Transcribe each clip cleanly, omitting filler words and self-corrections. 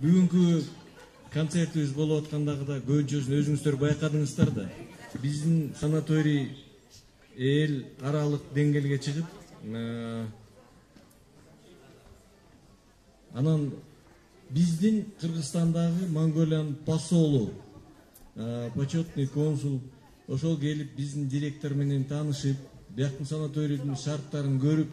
бүгүнкү концертибиз болуп аткандагы да көбүнчөсүн өзүңүздөр байкадыңыздар да. Биздин санаторий эл аралык деңгээлге чыгып, анан биздин Кыргызстандагы Монголиянын посолу, почетный консул ошол келип биздин директор менен таанышып, бияктын санаторийдин шарттарын көрүп,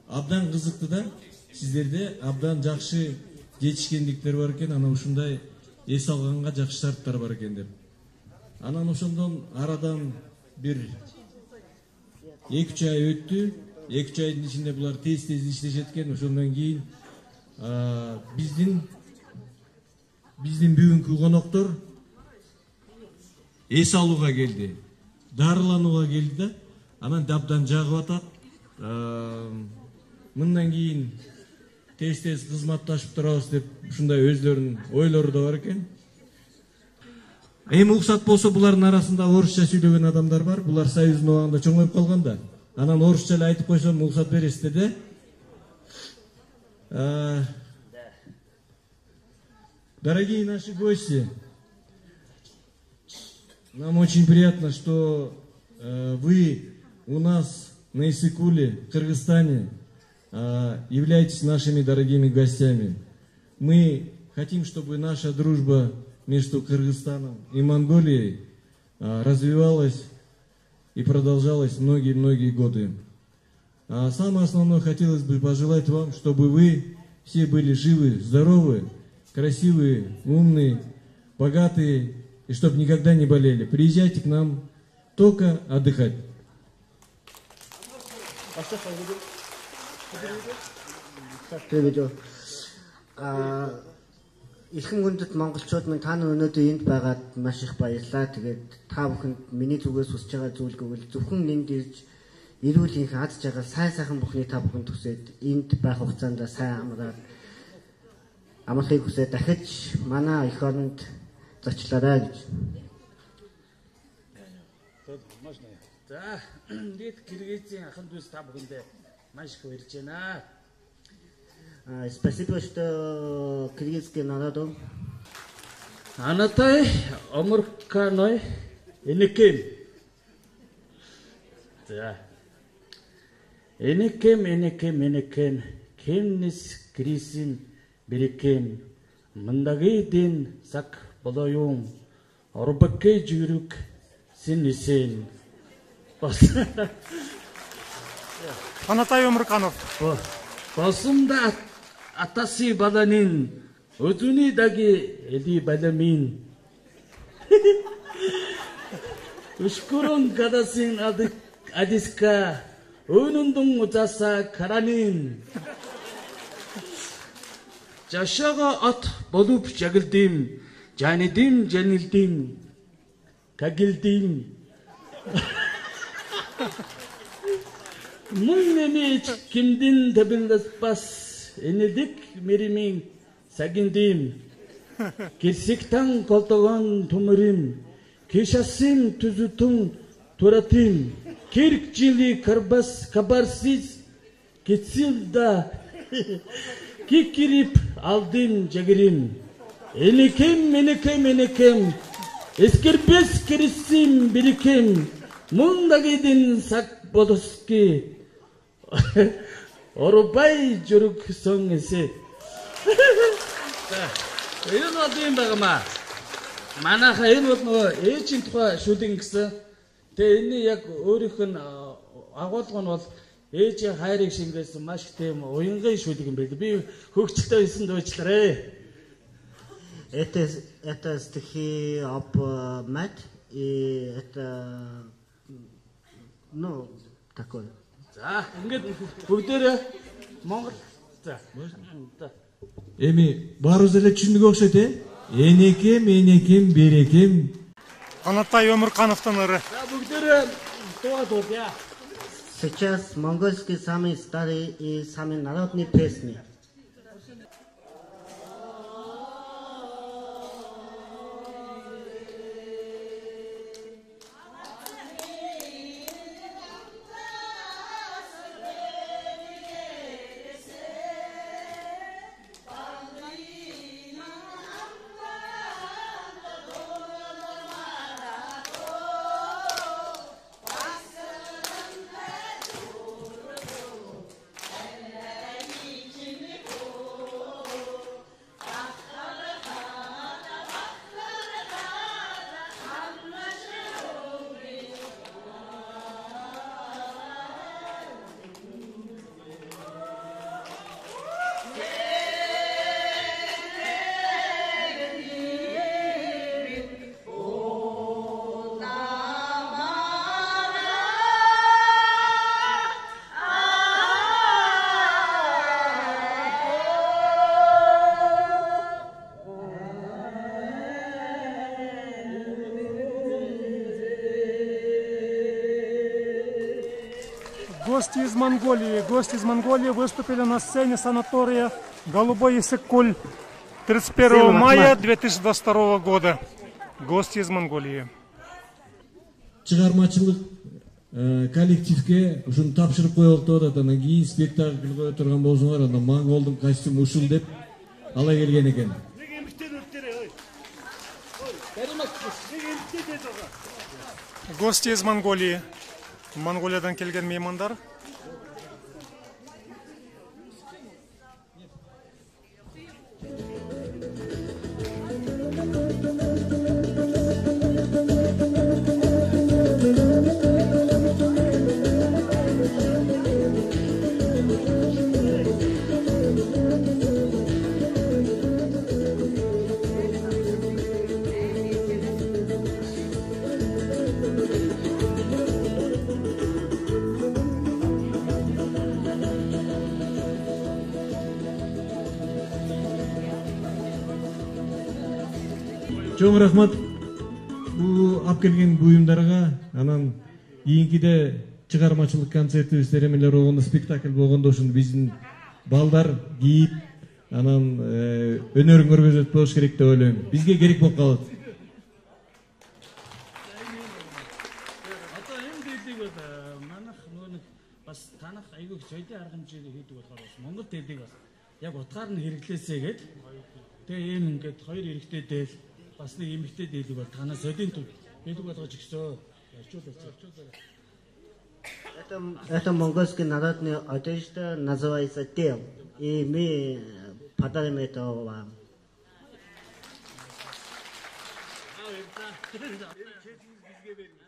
абдан кызыкты да. Сиздерде абдан жакшы жетишкендиктер бар экен, анан ушундай эс алганга жакшы шарттар бар экен деп. Анан ошондон арадан бир 2-3 ай өттү. 2 айдын ичинде булар тез иштешет экен. Ошондон кийин биздин бүгүнкү коноктор эс алууга келди, дарыланууга келди да. Анан абдан жагып атат. Мындан кийин тез кызматташып турабыз деп ушундай өздөрүнүн ойлору да бар экен. Эми уруксат болсо булардын арасында орусча сүйлөгөн адамдар бар. Булар союздун убагында чоңоюп калган да. Анан орусча эле айтып койсом уруксат бересиздер да. Дорогие наши гости, нам очень приятно, что вы у нас на Иссыкуле, в Кыргызстане, являетесь нашими дорогими гостями. Мы хотим, чтобы наша дружба между Кыргызстаном и Монголией развивалась и продолжалась многие-многие годы. А самое основное хотелось бы пожелать вам, чтобы вы все были живы, здоровы, красивые, умные, богатые, и чтобы никогда не болели. Приезжайте к нам только отдыхать. Ихэнх хүндэт монголчууд минь та нар өнөөдөр энд байгаад маш их баярлалаа. Тэгээд та бүхэнд миний зүгээс хүсэж байгаа зүйл гэвэл зөвхөн энд ирж эрүүл их аз жаргал сайхан бүхний та бүхэнд хүсээд энд байх хугацаанд сайн амрахыг хүсээд дахиж манай эх оронд зочлоорой гэж. За, бид Киргизийн ахын дүүс та бүхэндээ маш их баярлж байна. Спасибо, что киргизский народу. Анатай омурканой энекем. За. Энекем. Кемнис крисин берекем. Мандагидин сак болоюм. Орбакке жүйрүк синисен. Анатай Омурканов. Басымда атасы баланин өзүни даги эли баламин. Ушкурун гадасин адиска өнүндүн утаса каранин. Жашага ат болуп жагылдым, жанилдим, кагилдим. Мун немеч кимдин табилдаспас энедик меримин сагиндим. Кирсиктан колтогон тумурим, кешасин түзүтүн туратим. Кирк жили кабарсиз кетсилда кикирип алдым жагирим. Энекем, эскербес керисим бирикем. Мундагидин сак бодоски. Орубай жүрүк соң эсе. Энэ одын байгамаа. Манайха энэ бол нөгөө ээжийн тухай шүлэг гэсэн. Тэгээ энэ яг өөрийнх нь агуулга нь бол ээжийн хайрыг шингээсэн маш их тийм уянгын шүлэг юм байл. Би хөгжилтэй хэлсэн дуучлаарэ. Это стихи об мать, и это, ну, такое. За, ингээд бүгдээрээ Монгол. За. Эми баарыбыз эле түшүндүк окшойт э? Энекем, берекем. Анатай Омуркановтун ыры. За, бүгдээрээ дуу. Сейчас монгольский самый старый и самый народный песни. Гости из Монголии выступили на сцене санатория «Голубой Иссык-Куль» 31 мая 2022 года. Гости из Монголии. Чыгармачылык коллективке ушуну тапшырып коелук деп атат. Анан кийин спектакль кое турган болсоңор, анда монголдун костюму ушул деп ала келген экен. Гости из Монголии. Монголиядан келген меймандар. Чоң рахмат бул алып келген буюмдарга. Анан кийинкиде чыгармачылык концертибиз теремелер болгондо, спектакль болгондо ушуну биздин балдар кийип, анан өнөрүн көргөзөт болуш керек деп ойлойм. Бизге керек болуп калат. Одоо энэ дэдийг бол манайх нөгөө бас танах айгүй соёлын арга хэмжээгээр хийдэг болохоор бас Монгол дэдийг бас яг утгаар нь хэрэглээсэй гээд тэгээ ийм ингээд хоёр эрэгтэй дээл бас нэг эмэгтэй дээлэг бол танаа соёлын төв бэлэг болгож өгсөө. Это монгольский народный одежда называется тел. И мы подарим это вам. А, это